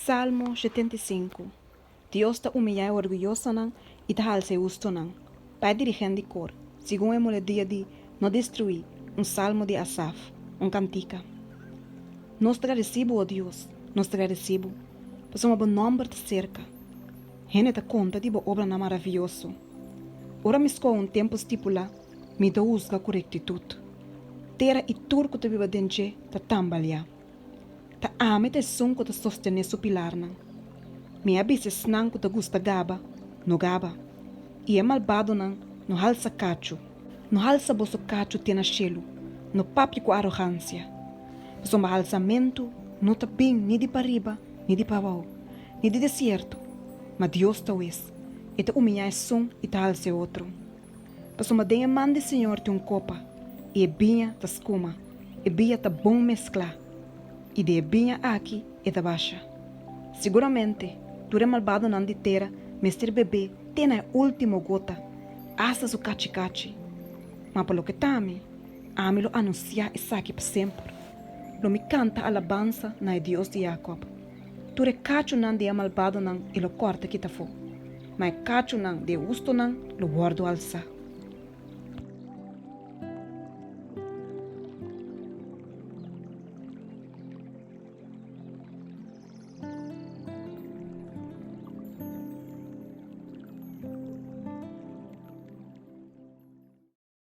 Salmo 75. Dios ta humilha orgulhoso nan e ta halse justo nan. Pai dirigente de cor, segundo a melodia de no destruir, salmo de Asaf, cantica. Nós te agradecemos, ó Deus, nós te agradecemos, pois uma bom nome te cerca. Gente te conta de boa obra na maravilhoso. Ora me escolhe tempo estipulado, me dá usga com rectitude. Terra e turco te viva dentro, te tambalha. Ta ame te som que te sostene su pilar nan. Me abise snan que te gusta gaba, no gaba. E é malvado nan, no halsa cacho. No halsa bosso cacho tena chelo, no papi com arrogância. Pois um alçamento não tá bem nem de para riba, nem de para baixo, nem de deserto. Mas Deus tá es. E te humilha som e te halse outro. Pois uma denha mande Senhor te copa. E binha ta escuma. E binha ta bom mesclar. E de binha aqui e da baixa. Seguramente, tu é malvado não de terra, mestre bebê, tem a última gota, asa su cachi-cachi. Mas pelo que tame, ame lo anunciar e saque para sempre. Lo me canta alabança na Deus de Jacob. Tu é cacho não de malvado não e lo corta que ta fo. Mas cacho não de justo não lo guardo alça.